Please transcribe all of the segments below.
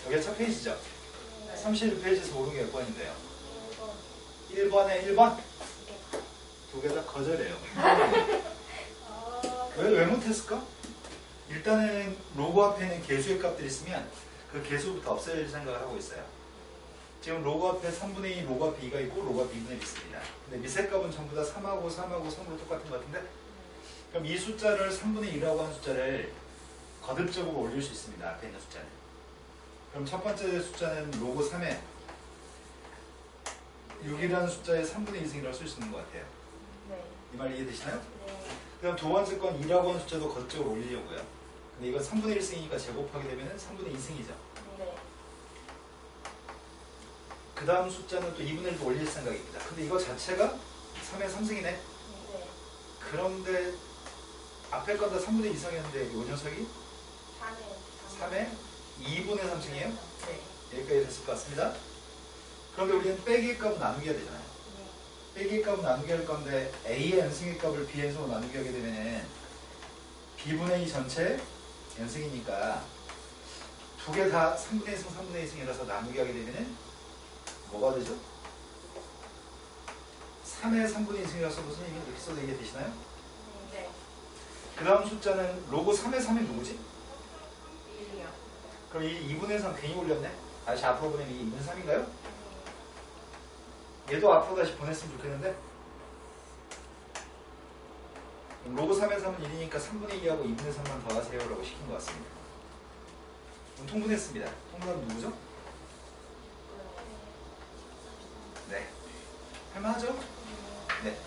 여기가 첫 페이지죠? 31페이지에서 모르는 게 몇 번인데요? 1번에 1번? 두 개 다 거절해요. 왜 못했을까? 일단은 로고 앞에는 개수의 값들이 있으면 그 개수부터 없앨 생각을 하고 있어요. 지금 로고 앞에 3분의 2, 로고 앞에 2가 있고 로고 앞에 2분의 1이 있습니다. 근데 밑에 값은 전부 다 3하고 3하고 3으로 똑같은 것 같은데, 그럼 이 숫자를 3분의 2라고 하는 숫자를 거듭적으로 올릴 수 있습니다. 앞에 있는 숫자는. 그럼 첫 번째 숫자는 로고 3에 6이라는 숫자의 3분의 2승이라고 쓸 수 있는 것 같아요. 이 말 이해되시나요? 그럼 두 번째 건 2라고 하는 숫자도 거듭적으로 올리려고요. 근데 이건 3분의 1승이니까 제곱하게 되면 3분의 2승이죠. 그 다음 숫자는 또 2분의 1도 올릴 생각입니다. 근데 이거 자체가 3의 3승이네. 그런데 앞에 건 다 3분의 2 이상이었는데 이 녀석이 3의 2분의 3승이에요? 여기까지 됐을 것 같습니다. 그런데 우리는 빼기의 값은 나누기가 되잖아요. 빼기의 값은 나누기 할 건데 A의 n승의 값을 Bn승으로 나누기 하게 되면 B분의 2 전체 n승이니까 두 개 다 3분의 2승, 3분의 2승이라서 나누기 하게 되면 뭐가 되죠? 3의 3분의 2승이라서 선생님이 이렇게 써도 이해되시나요? 네. 그 다음 숫자는 로고 3의 3이 누구지? 1이요. 그럼 이 2분의 3 괜히 올렸네? 다시 앞으로 보내면 이 2분의 3인가요? 얘도 앞으로 다시 보냈으면 좋겠는데, 로고 3의 3은 1이니까 3분의 2하고 2분의 3만 더하세요 라고 시킨 것 같습니다. 그럼 통분했습니다. 통분하면 누구죠? 네. 할만하죠? 네.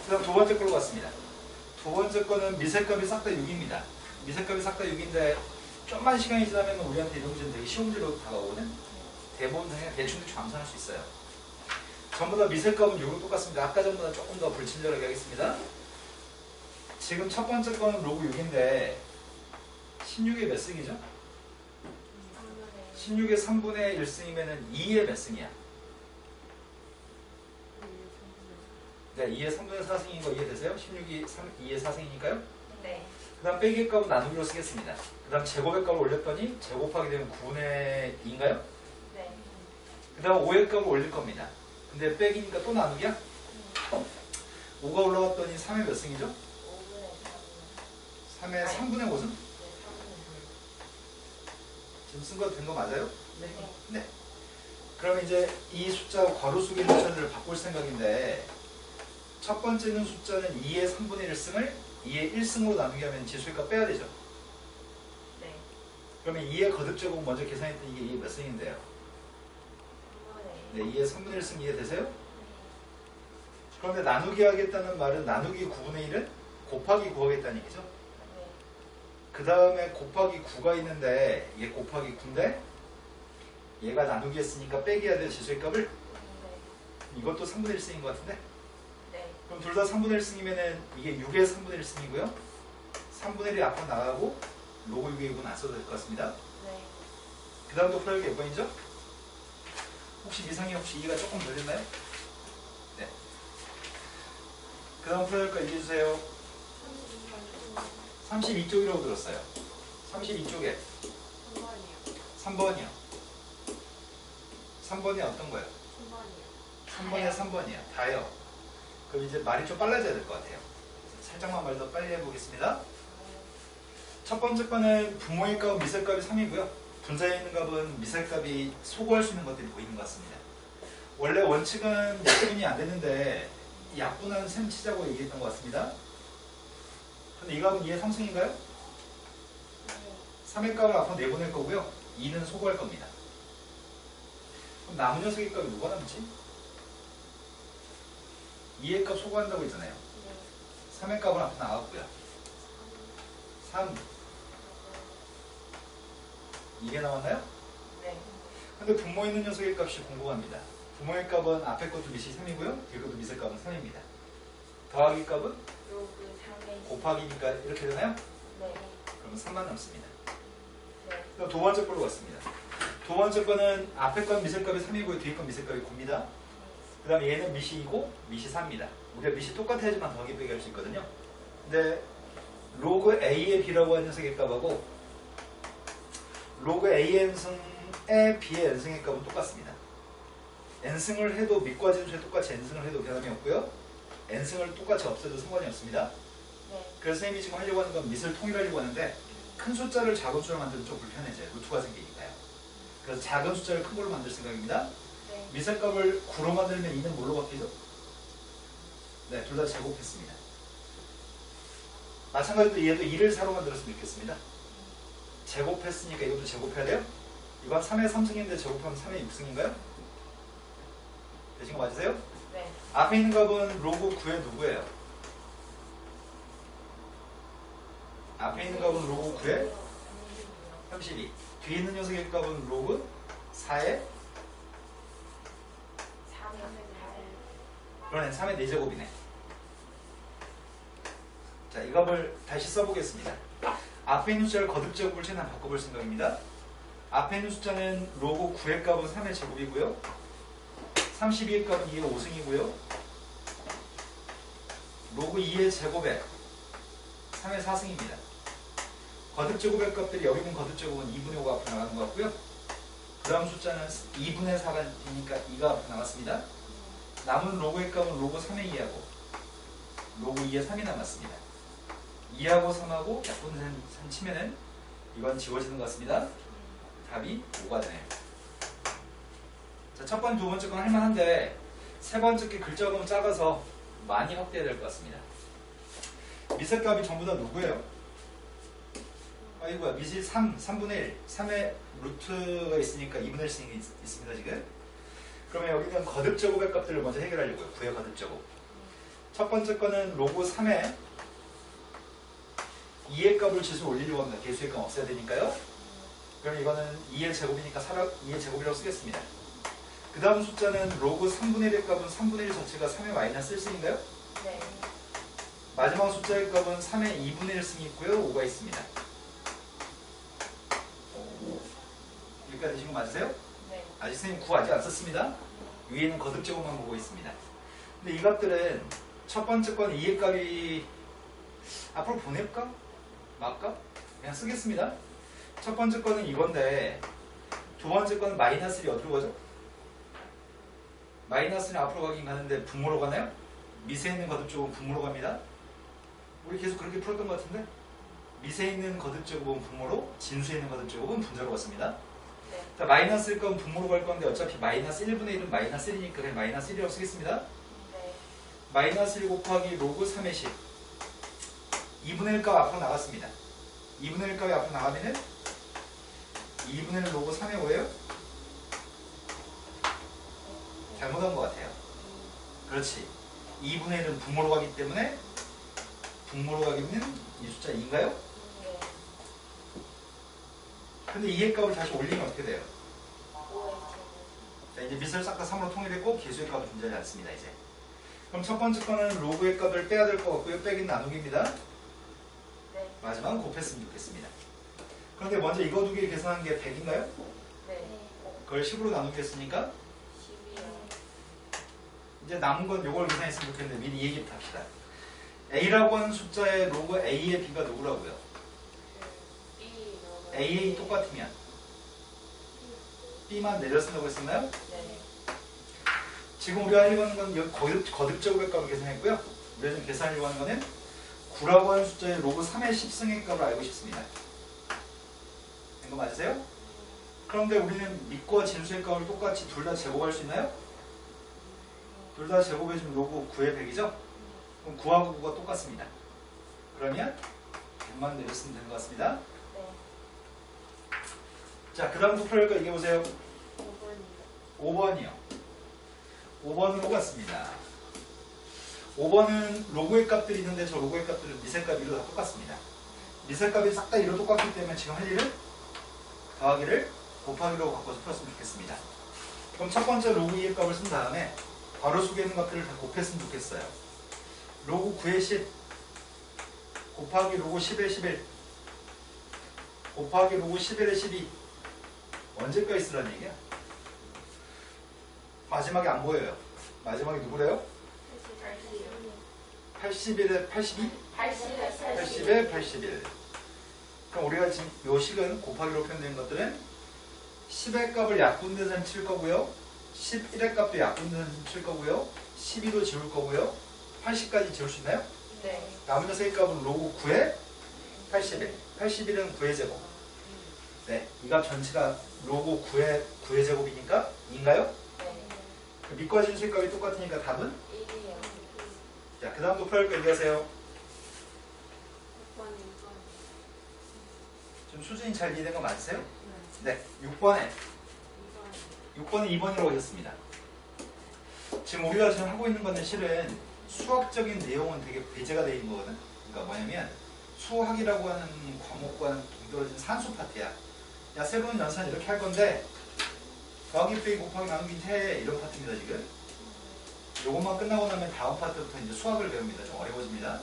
그 다음 두 번째 걸로 갔습니다. 두 번째 거는 미세값이 싹 다 6입니다. 미세값이 싹 다 6인데 좀만 시간이 지나면 우리한테 이런 문제는 되게 쉬운 문제로 다가오거든. 대부분 그냥 대충 감상할 수 있어요. 전부 다 미세값은 6으로 똑같습니다. 아까 전보다 조금 더 불친절하게 하겠습니다. 지금 첫 번째 거는 로그 6인데 16의 몇 승이죠? 16의 3분의 1승이면 2의 몇 승이야? 네, 2의 3분의 4승인 거 이해되세요? 16이 2의 4승이니까요? 네. 그 다음 빼기의 값은 나누기로 쓰겠습니다. 그 다음 제곱의 값을 올렸더니 제곱하게 되면 9분의 2인가요? 네. 그 다음 5의 값을 올릴 겁니다. 근데 빼기니까 또 나누기야? 5가 올라갔더니 3의 몇 승이죠? 3의 3분의 5승? 지금 쓴 거 된 거 맞아요? 네. 그럼 이제 이 숫자 괄호 속에 있는 숫자들을 바꿀 생각인데, 첫 번째는 숫자는 2의 3분의 1승을 2의 1승으로 나누게 하면 지수의 값 빼야 되죠. 네. 그러면 2의 거듭제곱 먼저 계산했더니 이게 2의 몇 승인데요? 네, 2의 3분의 1승 이해되세요? 그런데 나누기 하겠다는 말은 나누기 9분의 1은 곱하기 9 하겠다는 얘기죠. 그 다음에 곱하기 9가 있는데 얘 곱하기 9인데 얘가 나누기 했으니까 빼기 해야 될 지수의 값을 이것도 3분의 1승인 것 같은데? 그럼 둘 다 3분의 1승이면은 이게 6의 3분의 1승이고요. 3분의 1이 앞으로 나가고 로고 6의 6은 안 써도 될 것 같습니다. 그 다음도 풀어야 몇 번이죠? 혹시 미상이 혹시 이해가 조금 덜 됐나요? 네. 그 다음 풀어야 거 얘기해주세요. 32쪽이라고 들었어요. 32쪽에 3번이요. 3번이 어떤 거예요? 3번이야, 3번이야. 다요. 그럼 이제 말이 좀 빨라져야 될 것 같아요. 살짝만 말 더 빨리 해보겠습니다. 첫 번째 거는 부모의 값은 미세값이 3이고요. 분자에 있는 값은 미세값이 소거할 수 있는 것들이 보이는 것 같습니다. 원래 원칙은 약분이 안 되는데 약분하는 셈 치자고 얘기했던 것 같습니다. 근데 이 값은 2의 3승인가요? 3의 값을 앞으로 내보낼 거고요. 2는 소거할 겁니다. 그럼 남은 녀석의 값이 누가 남지? 2의 값 소거한다고 했잖아요. 3의 값은 앞으로 나갔고요. 3 이게 나왔나요? 네. 근데 분모 있는 녀석의 값이 궁금합니다. 부모의 값은 앞에 것도 밑이 3이고요. 뒤에 것도 밑의 값은 3입니다. 더하기 값은? 곱하기니까 이렇게 되나요? 네. 그러면 3만 남습니다. 네. 그럼 두 번째 걸로 갔습니다. 두 번째 거는 앞에 건 밑의 값이 3이고요. 뒤에 건 밑의 값이 9입니다. 그 다음에 얘는 밑이 2고 밑이 4입니다. 우리가 밑이 똑같아야지만 더하기 빼기 할 수 있거든요. 근데 로그 A의 B라고 하는 녀석의 값하고 로그 AN승 n의 b의 n승의 값은 똑같습니다. n승을 해도 밑과 진수에 똑같이 n승을 해도 변함이 없고요. n승을 똑같이 없애도 상관이 없습니다. 네. 그래서 선생님이 지금 하려고 하는 건 밑을 통일하려고 하는데 큰 숫자를 작은 숫자로 만들면 좀 불편해져요. 루트가 생기니까요. 그래서 작은 숫자를 큰 걸로 만들 생각입니다. 네. 밑의 값을 9로 만들면 2는 뭘로 바뀌죠? 네, 둘 다 제곱했습니다. 마찬가지로 얘도 2를 4로 만들었으면 좋겠습니다. 제곱했으니까 이것도 제곱해야 돼요? 이건 3의 3승인데 제곱하면 3의 6승인가요? 되신 거 맞으세요? 네. 앞에 있는 값은 로그 9의 누구예요? 앞에 있는 값은 로그 9의 32. 뒤에 있는 녀석의 값은 로그 4의 그러네 3의 4제곱이네. 자, 이 값을 다시 써보겠습니다. 앞에 있는 숫자를 거듭제곱을 최대한 바꿔볼 생각입니다. 앞에 있는 숫자는 로그 9의 값은 3의 제곱이고요. 32의 값은 2의 5승이고요. 로그 2의 제곱에 3의 4승입니다. 거듭제곱의 값들이 여기 있는 거듭제곱은 2분의 5가 앞으로 나가는 것 같고요. 그 다음 숫자는 2분의 4가니까 2가 앞으로 나갔습니다. 남은 로그의 값은 로그 3의 2하고 로그 2의 3이 남았습니다. 2하고 3하고 약분산 치면은 이건 지워지는 것 같습니다. 답이 5가 되네요. 자, 첫 번째, 두 번째 건 할만한데 세 번째 게 글자가 너무 작아서 많이 확대해야 될 것 같습니다. 밑의 값이 전부 다 누구예요? 이거야. 밑이 3분의 1. 3의 루트가 있으니까 2분의 1씩 있습니다, 지금. 그러면 여기는 거듭제곱의 값들을 먼저 해결하려고요. 9의 거듭제곱. 첫 번째 거는 로그 3에 2의 값을 지수로 올리려고 합니다. 개수의 값 없애야 되니까요. 그럼 이거는 2의 제곱이니까 2의 제곱이라고 쓰겠습니다. 그 다음 숫자는 로그 3분의 1의 값은 3분의 1 자체가 3의 마이너스 1승인가요? 네. 마지막 숫자의 값은 3의 2분의 1승이 있고요. 5가 있습니다. 여기까지 되신 거 맞으세요? 네. 아직 선생님 9 아직 안 썼습니다. 위에는 거듭제곱만 보고 있습니다. 근데 이 값들은 첫 번째 건 2의 값이 앞으로 보낼까? 말까? 그냥 쓰겠습니다. 첫 번째 거는 이건데 두 번째 거는 마이너스 1이 어디로 가죠? 마이너스는 앞으로 가긴 가는데 분모로 가나요? 밑에 있는 거듭제곱은 분모로 갑니다. 우리 계속 그렇게 풀었던 것 같은데 밑에 있는 거듭제곱은 분모로 진수에 있는 거듭제곱은 분자로 갔습니다. 네. 자, 마이너스 1건 분모로 갈 건데 어차피 마이너스 1분의 1은 마이너스 1이니까 그냥 마이너스 1이라고 쓰겠습니다. 네. 마이너스 1 곱하기 로그 3의 10 2분의 1 값 앞으로 나갔습니다. 2분의 1 값이 앞으로 나가면은 2분의 1 로그 3의 5예요? 잘못한 것 같아요. 그렇지. 2분의 1은 분모로 가기 때문에 분모로 가기는 이 숫자 2인가요? 네. 근데 2의 값을 다시 올리면 어떻게 돼요? 5의 자, 이제 밑을 싹 다 3으로 통일했고 개수의 값은 존재하지 않습니다. 이제. 그럼 첫 번째 거는 로그의 값을 빼야 될 것 같고요. 빼긴 나누기입니다. 네. 마지막은 곱했으면 좋겠습니다. 그런데 먼저 이거 두 개 계산한 게 100인가요? 네. 그걸 10으로 나누겠으니까 10이요. 이제 남은 건 이걸 계산했으면 좋겠는데 미리 얘기부터 합시다. A라고 하는 숫자의 로그 A의 B가 누구라고요? A의 똑같으면 B만 내려쓴다고 했었나요? 네. 지금 우리가 하려고 하는 건 여기 거듭제곱의 값을 계산했고요. 우리가 지금 계산하려고 하는 거는 9라고 하는 숫자의 로그 3의 10승의 값을 알고 싶습니다. 된 거 맞으세요? 그런데 우리는 밑과 진수의 값을 똑같이 둘 다 제곱할 수 있나요? 둘 다 제곱해주면 로그 9의 100이죠? 그럼 9하고 9가 똑같습니다. 그러면 100만 내렸으면 되는 것 같습니다. 네. 자, 그 다음 풀어볼까? 이게 보세요. 5번이요. 5번이요. 5번으로 갔습니다. 5번은 로그의 값들이 있는데 저 로그의 값들은 밑의 값 1로 다 똑같습니다. 밑의 값이 싹 다 1로 똑같기 때문에 지금 할 일은 더하기를 곱하기로 바꿔서 풀었으면 좋겠습니다. 그럼 첫 번째 로그 2의 값을 쓴 다음에 바로 속에 있는 값들을 다 곱했으면 좋겠어요. 로그 9의 10 곱하기 로그 10의 11 곱하기 로그 11의 12 언제까지 쓰라는 얘기야? 마지막에 안 보여요. 마지막에 누구래요? 81에 82? 80에 81. 그럼 우리가 지금 요 식은 곱하기로 표현된 것들은 10의 값을 약분대선 칠 거고요. 11의 값도 약분대선 칠 거고요. 12도 지울 거고요. 80까지 지울 수 있나요? 네. 남은 녀석의 값은 로그 9에 81. 81은 9의 제곱. 네, 이 값 전체가 로그 9의 제곱이니까 2인가요? 네. 밑과 진수의 값이 똑같으니까 답은? 1이요. 자, 그 다음도 풀어볼 거 얘기하세요. 6번, 6번. 좀 수준이 잘 이해된 거 맞으세요? 네, 6번에 6번은 2번이라고 하셨습니다. 지금 우리가 지금 하고 있는 거는 실은 수학적인 내용은 되게 배제가 되어 있는 거거든. 그러니까 뭐냐면 수학이라고 하는 과목과는 동떨어진 산수 파트야. 야, 새로운 연산 이렇게 할 건데 더하기 빼기 곱하기 나누기 해 이런 파트입니다 지금. 요것만 끝나고 나면 다음 파트부터 이제 수학을 배웁니다. 좀 어려워집니다.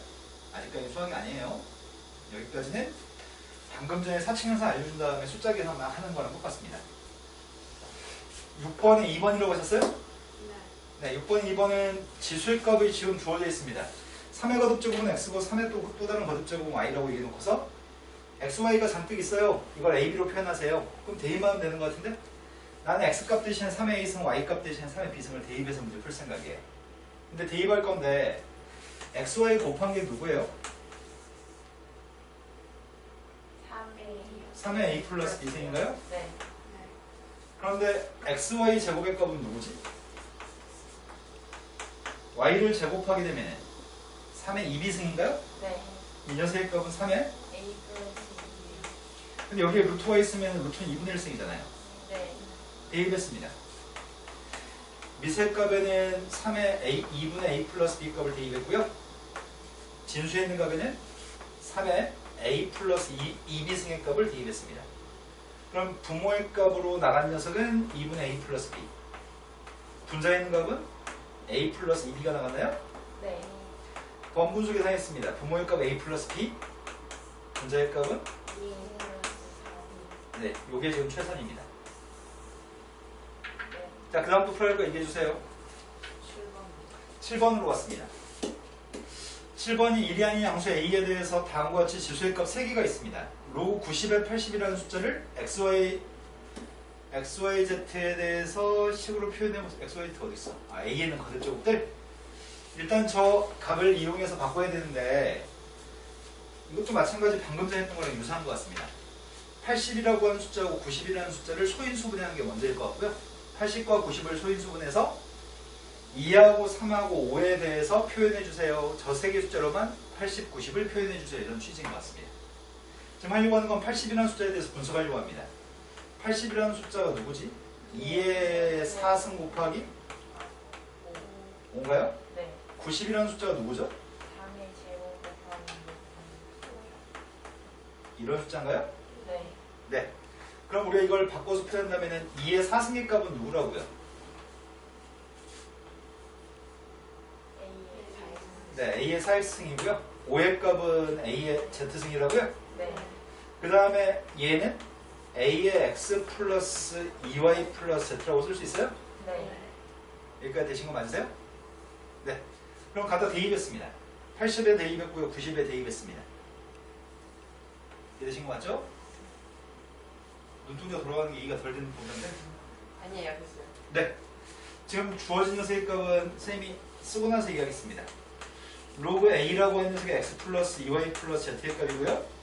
아직까지 수학이 아니에요. 여기까지는 방금 전에 사칙연산 알려준 다음에 숫자 계산만 하는 거랑 똑같습니다. 6번에 2번이라고 하셨어요? 네, 6번, 2번은 지수의 값이 지금 주어져 있습니다. 3의 거듭제곱은 x고 3의 또 다른 거듭제곱은 y라고 얘기해 놓고서 x, y가 잔뜩 있어요. 이걸 a, b로 표현하세요. 그럼 대입만 하면 되는 것 같은데? 나는 x값 대신에 3의 a승, y값 대신에 3의 b승을 대입해서 문제 풀 생각이에요. 근데 대입할 건데 x, y 곱한 게 누구예요? 3이요. 3의 a 플러스 b승인가요? 네. 그런데 x, y 제곱의 값은 누구지? y를 제곱하게 되면 3의 2b승인가요? 네. 이 녀석의 값은 3의? A 플러스 근데 여기에 루트가 있으면 루트는 2분의 1승이잖아요. 2. 네. 대입했습니다. 미세 값에는 3의 a, 2분의 a 플러스 b 값을 대입했고요. 진수에 있는 값에는 3의 a 플러스 2b승의 값을 대입했습니다. 그럼 부모의 값으로 나간 녀석은 2분의 a 플러스 b. 분자에 있는 값은 a 플러스 2b가 나갔나요? 네. 번분수 계산했습니다. 부모의 값 a 플러스 b, 분자의 값은 2 플러스 4. 네, 요게 지금 최선입니다. 네. 자, 그 다음부터 풀어야 할 거 얘기해 주세요. 7번. 7번으로 왔습니다. 7번이 1이 아닌 양수 a에 대해서 다음과 같이 지수의 값 3개가 있습니다. 로그 90에 80이라는 숫자를 XYZ에 대해서 식으로 표현해보세요. XYZ 어디 있어? 아, A에는 거듭제곱들. 일단 저 값을 이용해서 바꿔야 되는데 이것도 마찬가지 방금 전에 했던 거랑 유사한 것 같습니다. 80이라고 하는 숫자하고 90이라는 숫자를 소인수분해하는 게 먼저일 것 같고요. 80과 90을 소인수분해서 2하고 3하고 5에 대해서 표현해주세요. 저 세 개 숫자로만 80, 90을 표현해주세요. 이런 취지인 것 같습니다. 지금 하려고 하는 건 80이라는 숫자에 대해서 분석하려고 합니다. 80이라는 숫자가 누구지? 2의 4승 곱하기 5인가요? 네. 90이라는 숫자가 누구죠? 3의 제곱 곱하기 6. 이런 숫자인가요? 네. 네. 그럼 우리가 이걸 바꿔서 표현한다면 2의 4승의 값은 누구라고요? A의 4승. 네, A의 4x승이고요. 5의 값은 A의 z승이라고요. 네. 그 다음에 얘는 A의 x 플러스 2y 플러스 z라고 쓸 수 있어요? 네. 여기까지 되신 거 맞으세요? 네. 그럼 갖다 대입했습니다. 80에 대입했고요. 90에 대입했습니다. 이해되신 거 맞죠? 눈동자 돌아가는 게 이해가 덜 되는 부분인데? 아니에요. 됐어요. 네. 지금 주어진 녀석의 값은 쌤이 쓰고 나서 얘기하겠습니다. 로그 A라고 하는 녀석의 x 플러스 2y 플러스 z의 값이고요.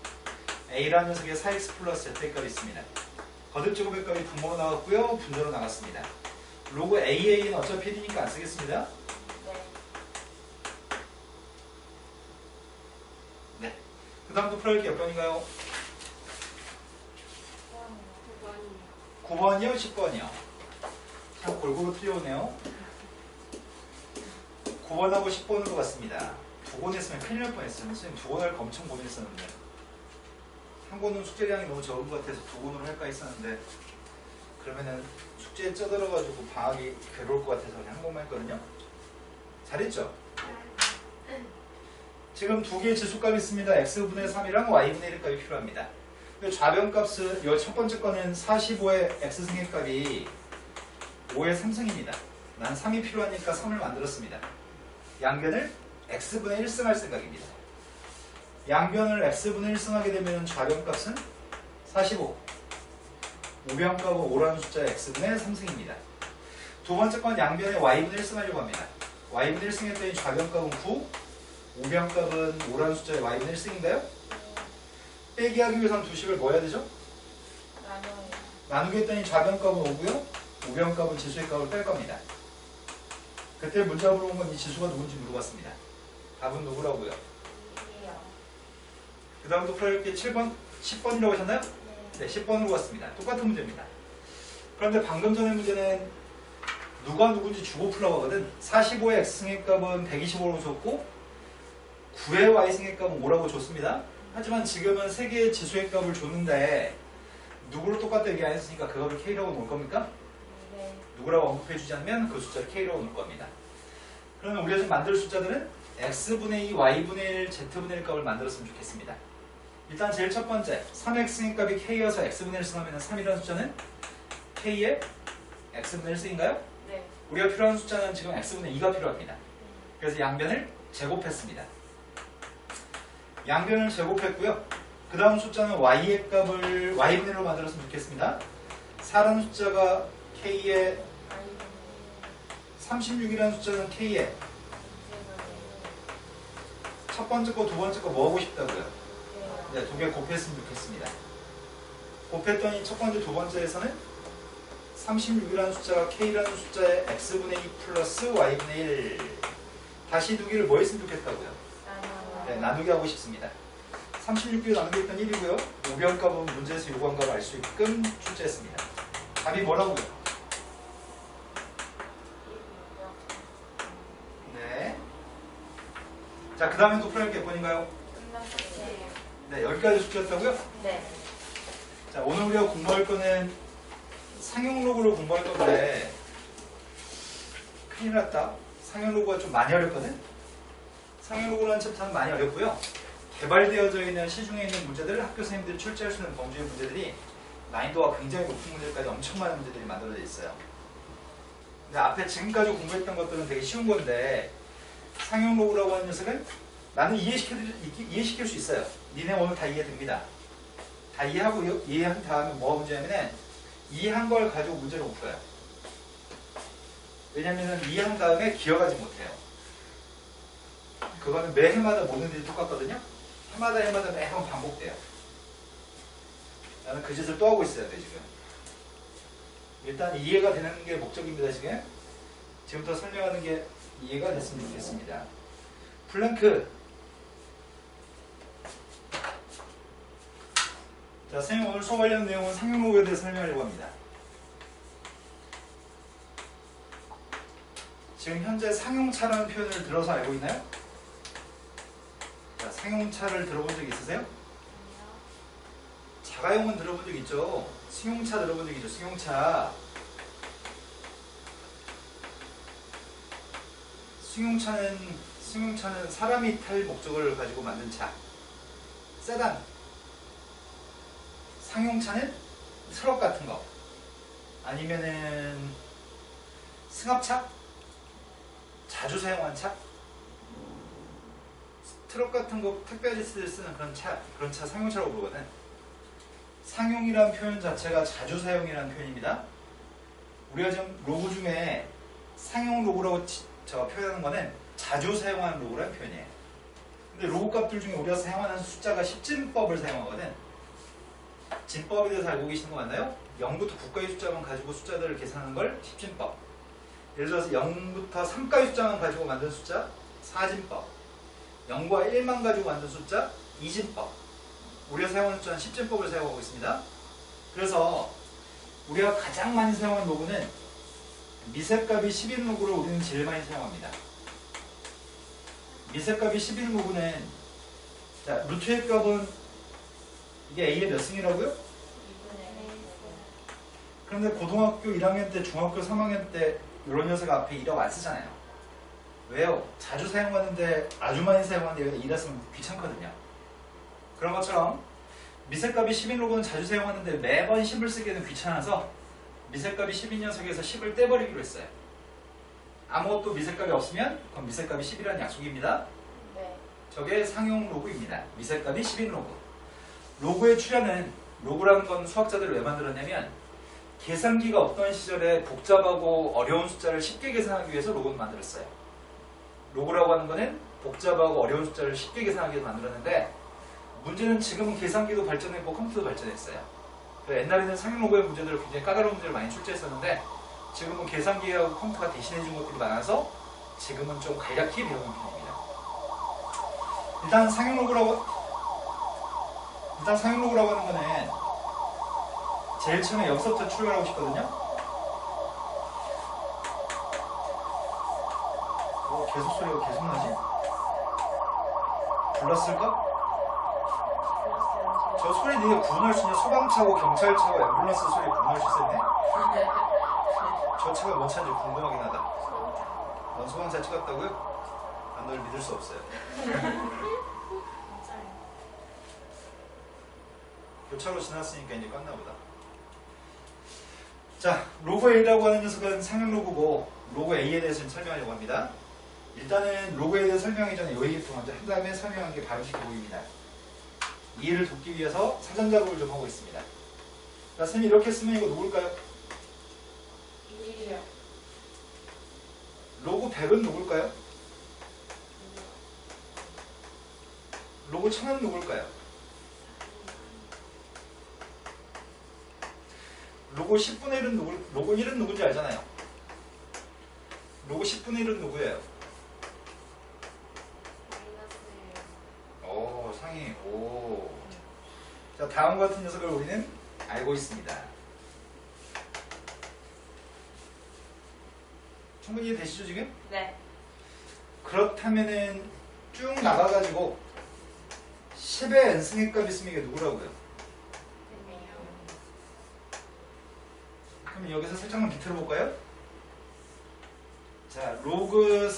A라는 녀석의 4x 플러스 z의 값이 있습니다. 거듭제곱의 값이 분모로 나왔고요. 분자로 나갔습니다. 로그 AA는 어차피 1이니까 안 쓰겠습니다. 네. 네. 그 다음도 풀어볼 게 몇 번인가요? 9번이요? 10번이요? 참 골고루 틀려오네요. 9번하고 10번으로 갔습니다. 두 권 했으면 큰일 날 뻔했어요. 선생님 두 권 할 거 엄청 고민했었는데 한 권은 숙제량이 너무 적은 것 같아서 두 권으로 할까 했었는데 그러면은 숙제에 쪄들어가지고 방학이 괴로울 것 같아서 그냥 한 권만 했거든요. 잘했죠? 지금 두 개의 지수값이 있습니다. x분의 3이랑 y분의 1값이 필요합니다. 좌변값은 이 첫 번째 거는 45의 x승의 값이 5의 3승입니다. 난 3이 필요하니까 3을 만들었습니다. 양변을 x분의 1승 할 생각입니다. 양변을 x분의 1승 하게 되면 좌변값은 45 우변값은 5라는 숫자의 x분의 3승입니다. 두 번째 건 양변에 y분의 1승 하려고 합니다. y분의 1승 했더니 좌변값은 9, 우변값은 5라는 숫자의 y분의 1승인가요? 빼기 하기 위해서는 두 식을 뭐 해야 되죠? 나눠요. 나누기 했더니 좌변값은 5고요. 우변값은 지수의 값을 뺄 겁니다. 그때 문자 물어본 건 이 지수가 누군지 물어봤습니다. 답은 누구라고요? 1이요. 그 다음도 풀어볼게 7번, 10번이라고 하셨나요? 네. 네, 10번으로 왔습니다. 똑같은 문제입니다. 그런데 방금 전에 문제는 누가 누군지 주고 풀라고 하거든. 45의 x승의 값은 125라고 줬고 9의 y승의 값은 5라고 줬습니다. 하지만 지금은 세 개의 지수의 값을 줬는데 누구로 똑같다 얘기 안 했으니까 그 값을 k라고 놓을 겁니까? 네. 누구라고 언급해주지 않으면 그 숫자를 k라고 놓을 겁니다. 그러면 우리가 지금 만들 숫자들은 x분의 2, y분의 1, z분의 1 값을 만들었으면 좋겠습니다. 일단 제일 첫 번째 3x의 값이 k여서 x분의 1 승하면 3이라는 숫자는 k의 x분의 1승인가요? 네. 우리가 필요한 숫자는 지금 x분의 2가 필요합니다. 그래서 양변을 제곱했습니다. 양변을 제곱했고요. 그 다음 숫자는 y의 값을 y분의 1로 만들었으면 좋겠습니다. 4라는 숫자가 k의 36이라는 숫자는 k의 첫 번째 거, 두 번째 거 뭐 하고 싶다고요? 네, 두 개 곱했으면 좋겠습니다. 곱했더니 첫 번째, 두 번째에서는 36이라는 숫자가 k라는 숫자의 x분의 2 플러스 y분의 1 다시 두 개를 뭐 했으면 좋겠다고요? 네, 나누기 하고 싶습니다. 36개 나누기 했던 1이고요. 우변값은 문제에서 요구한 값을 알 수 있게끔 출제했습니다. 답이 뭐라고요? 네. 자, 그 다음에 또 풀어낼 게 몇 번인가요? 끝났어요. 네, 여기까지 숙제였다고요? 네. 자, 오늘 우리가 공부할 거는 상용로그로 공부할 건데 큰일 났다. 상용로그가 좀 많이 어렵거든? 상용로그라는 챕터는 많이 어렵고요. 개발되어져 있는 시중에 있는 문제들을 학교 선생님들이 출제할 수 있는 범주의 문제들이 난이도가 굉장히 높은 문제까지 엄청 많은 문제들이 만들어져 있어요. 근데 앞에 지금까지 공부했던 것들은 되게 쉬운 건데 상용로그라고 하는 녀석은 나는 이해시킬 수 있어요. 니네 오늘 다 이해됩니다. 다 이해하고 이해한 다음에 뭐가 문제냐면 이해한 걸 가지고 문제를 못 풀어요. 왜냐면 이해한 다음에 기억하지 못해요. 그거는 매 해마다 모든 일이 똑같거든요. 해마다 매번 반복돼요. 나는 그 짓을 또 하고 있어야 돼 지금. 일단 이해가 되는 게 목적입니다 지금. 지금부터 설명하는 게 이해가 됐으면 좋겠습니다. 플랭크. 자, 선생님 오늘 수업하려는 내용은 상용로그에 대해서 설명하려고 합니다. 지금 현재 상용차라는 표현을 들어서 알고 있나요? 자, 상용차를 들어본 적 있으세요? 자가용은 들어본 적 있죠? 승용차 들어본 적 있죠? 승용차. 승용차는 사람이 탈 목적을 가지고 만든 차. 세단. 상용차는 트럭 같은 거. 아니면은 승합차? 자주 사용한 차? 트럭 같은 거 택배 아저씨들 쓰는 그런 차 상용차라고 부르거든. 상용이라는 표현 자체가 자주 사용이라는 표현입니다. 우리가 지금 로고 중에 상용 로고라고 표현하는 거는 자주 사용하는 로고라는 표현이에요. 근데 로고 값들 중에 우리가 사용하는 숫자가 10진법을 사용하거든. 진법에 대해서 알고 계시는 거 맞나요? 0부터 9까지 숫자만 가지고 숫자들을 계산하는 걸 10진법. 예를 들어서 0부터 3까지 숫자만 가지고 만든 숫자 4진법. 0과 1만 가지고 만든 숫자 2진법. 우리가 사용하는 숫자는 10진법을 사용하고 있습니다. 그래서 우리가 가장 많이 사용하는 로그는 미세값이 10인 로그를 우리는 제일 많이 사용합니다. 미세값이 10인 로그는 자, 루트의 값은 이게 A의 몇 승이라고요? 2분의 그런데 고등학교 1학년 때, 중학교 3학년 때 이런 녀석 앞에 1하고 안 쓰잖아요. 왜요? 자주 사용하는데 아주 많이 사용하는데 여기다 2라 쓰면 귀찮거든요. 그런 것처럼 미세값이 10인 로그는 자주 사용하는데 매번 10을 쓰기에는 귀찮아서 미세값이 10인 녀석에서 10을 떼버리기로 했어요. 아무것도 미세값이 없으면 그건 미세값이 10이라는 약속입니다. 네. 저게 상용 로그입니다. 미세값이 10인 로그. 로그의 출현은 로그라는 건 수학자들이 왜 만들었냐면 계산기가 없던 시절에 복잡하고 어려운 숫자를 쉽게 계산하기 위해서 로그를 만들었어요. 로그라고 하는 거는 복잡하고 어려운 숫자를 쉽게 계산하기 위해서 만들었는데 문제는 지금은 계산기도 발전했고 컴퓨터도 발전했어요. 옛날에는 상용 로그의 문제들을 굉장히 까다로운 문제를 많이 출제했었는데 지금은 계산기하고 컴퓨터가 대신해준 것들이 많아서 지금은 좀 간략히 배우는 편입니다. 일단 상용 로그라고 하는 거는 제일 처음에 여기서부터 출발하고 싶거든요. 계속 소리가 계속 나지? 불났을까? 저 소리 되게 구분할 수 있냐? 소방차고 경찰차고 앰뷸런스 소리 구분할 수 있었네? 저 차가 뭔 차인지 궁금하긴 하다. 넌 소방차 찍었다고요? 난 널 믿을 수 없어요. 교차로 지났으니까 이제 껐나 보다. 자, 로그 A라고 하는 녀석은 상용 로그고 로그 A에 대해서 설명하려고 합니다. 일단은 로그 A에 대해서 설명하기 전에 이 얘기부터 먼저 한 다음에 설명한 게 바로 쉽게 보입니다. 이해를 돕기 위해서 사전 작업을 좀 하고 있습니다. 자, 선생님이 이렇게 쓰면 이거 누굴까요? 1이요. 로그 100은 누굴까요? 로그 1000은 누굴까요? 로그 10분의 1은 로그 1은 누군지 알잖아요. 로그 10분의 1은 누구예요? 오, 상위. 오. 자, 다음과 같은 녀석을 우리는 알고 있습니다. 충분히 이해되시죠, 지금? 네. 그렇다면은 쭉 나가가지고 10의 n승의 값 있으면 이게 누구라고요? 그럼 여기서 살짝만 비틀어 볼까요? 자, 로그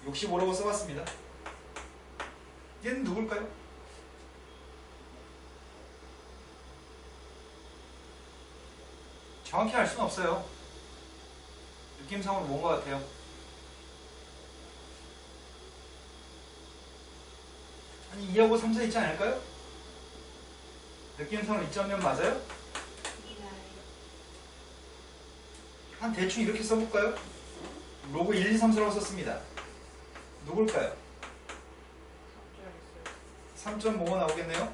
365라고 써봤습니다. 얘는 누굴까요? 정확히 알 수는 없어요. 느낌상으로 뭔 것 같아요? 아니 2하고 3, 4 있지 않을까요? 느낌상으로 2.0 맞아요? 한 대충 이렇게 써볼까요? 로그 1, 2, 3, 4라고 썼습니다. 누굴까요? 3.5가 나오겠네요?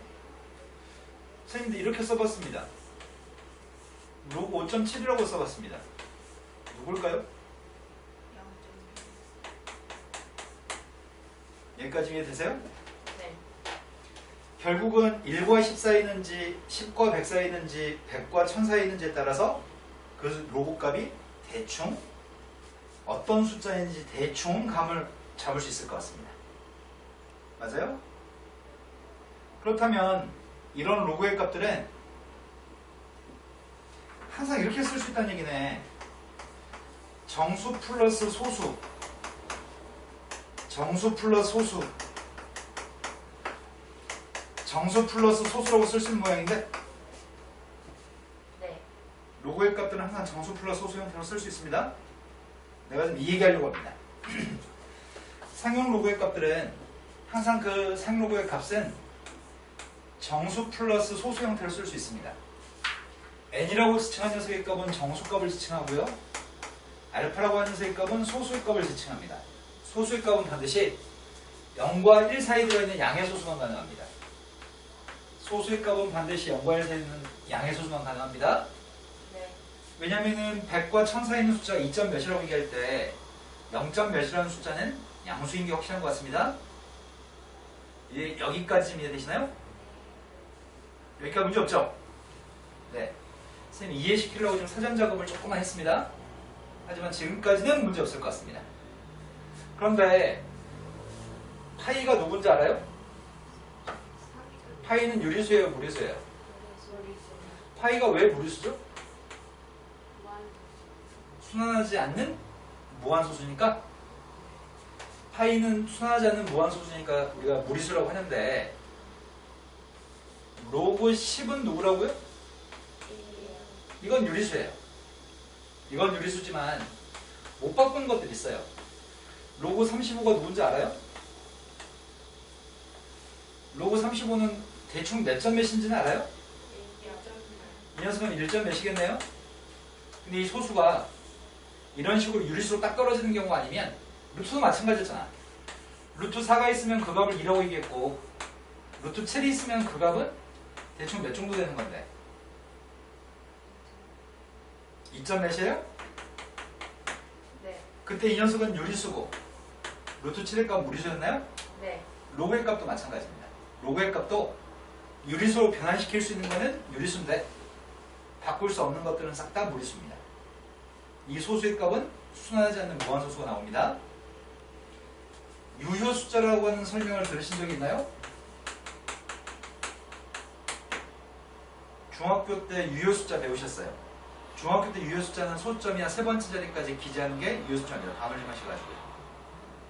선생님도 이렇게 써봤습니다. 로그 5.7이라고 써봤습니다. 누굴까요? 여기까지 이해되세요? 네. 결국은 1과 10 사이에 있는지 10과 100 사이에 있는지 100과 1000 사이에 있는지에 따라서 그 로그 값이 대충 어떤 숫자인지 대충 감을 잡을 수 있을 것 같습니다. 맞아요? 그렇다면 이런 로그의 값들은 항상 이렇게 쓸 수 있다는 얘기네. 정수 플러스 소수, 정수 플러스 소수, 정수 플러스 소수라고 쓸 수 있는 모양인데 네. 로그의 값들은 항상 정수 플러스 소수 형태로 쓸 수 있습니다. 내가 지금 이 얘기하려고 합니다. 상용 로그의 값들은 항상 그 상용 로그의 값은 정수 플러스 소수 형태로 쓸 수 있습니다. n이라고 지칭한 녀석의 값은 정수값을 지칭하고요. 알파라고 하는 녀석의 값은 소수의 값을 지칭합니다. 소수의 값은 반드시 0과 1 사이에 들어있는 양의 소수만 가능합니다. 소수의 값은 반드시 0과 1 사이에 있는 양의 소수만 가능합니다. 네. 왜냐면은 100과 1000 사이에 있는 숫자가 2점 몇이라고 얘기할 때 0점 몇이라는 숫자는 양수인 게 확실한 것 같습니다. 예, 여기까지 이해되시나요? 여기까지 문제 없죠? 네. 선생님 이해시키려고 좀 사전 작업을 조금만 했습니다. 하지만 지금까지는 문제 없을 것 같습니다. 그런데 파이가 누군지 알아요? 파이는 유리수예요, 무리수예요? 파이가 왜 무리수죠? 순환하지 않는 무한소수니까 파이는 순환하지 않는 무한소수니까 우리가 무리수라고 하는데 로그 10은 누구라고요? 이건 유리수예요. 이건 유리수지만 못 바꾼 것들이 있어요. 로그 35가 누군지 알아요? 로그 35는 대충 몇 점 몇인지는 알아요? 녀석은 1점 몇이겠네요? 근데 이 소수가 이런 식으로 유리수로 딱 떨어지는 경우가 아니면 루트도 마찬가지였잖아. 루트 4가 있으면 그 값을 2라고 얘기했고 루트 7이 있으면 그 값은 대충 몇 정도 되는 건데 2점 몇이에요? 네. 그때 이 녀석은 유리수고 루트 7의 값 무리수였나요? 네. 로그의 값도 마찬가지입니다. 로그의 값도 유리수로 변환시킬 수 있는 거는 유리수인데 바꿀 수 없는 것들은 싹 다 무리수입니다. 이 소수의 값은 순환하지 않는 무한소수가 나옵니다. 유효 숫자라고 하는 설명을 들으신 적이 있나요? 중학교 때 유효 숫자 배우셨어요. 중학교 때 유효 숫자는 소점이야 세 번째 자리까지 기재하는 게 유효 숫자입니다. 반을 좀 하셔가지고요.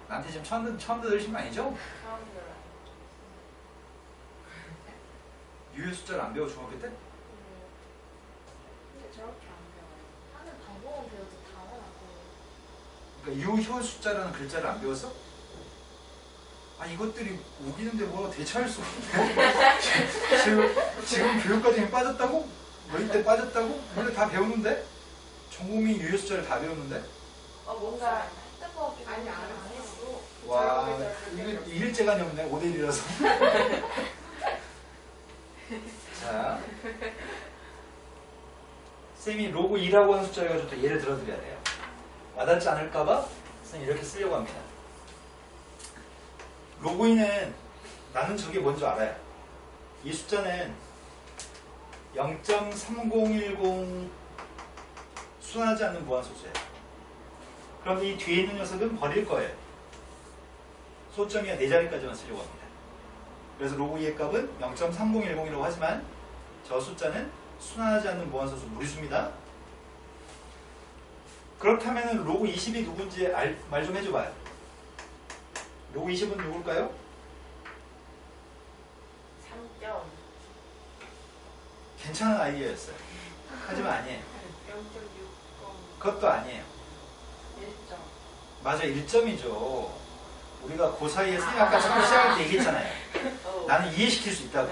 나한테 지금 처음 들으신 거 아니죠? 처음 들어요. 유효 숫자를 안 배워 중학교 때? 근데 저렇게 안 배워요. 하는 방법은 배워도 단어는 안 배워요. 그러니까 유효 숫자라는 글자를 안 배웠어? 아 이것들이 우기는데 뭐 대체할 수 없네. 지금 교육과정에 빠졌다고? 뭐 이때 빠졌다고? 원래 다 배우는데? 전국민 유효 숫자를 다 배우는데? 뭔가 했던 거 같기도 하고 안 했어. 와 이거 일제간이 없네 5대1이라서. 자 쌤이 로그 2라고 하는 숫자를 가지고 또 예를 들어드려야 돼요. 와닿지 않을까봐 쌤이 이렇게 쓰려고 합니다. 로그 2는 나는 저게 뭔지 알아요. 이 숫자는 0.3010 순환하지 않는 무한소수예요. 그런데 이 뒤에 있는 녀석은 버릴 거예요. 소점이야 4자리까지만 쓰려고 합니다. 그래서 로그 2의 값은 0.3010이라고 하지만 저 숫자는 순환하지 않는 무한소수 무리수입니다. 그렇다면 로그 20이 누군지 말 좀 해줘봐요. 로그 20은 누굴까요? 3점. 괜찮은 아이디어였어요. 하지만 아니에요. 0.60. 그것도 아니에요. 1점. 맞아 1점이죠. 우리가 그 사이에 쌤이 아까 처음 시작할 때 얘기했잖아요. 나는 이해시킬 수 있다고.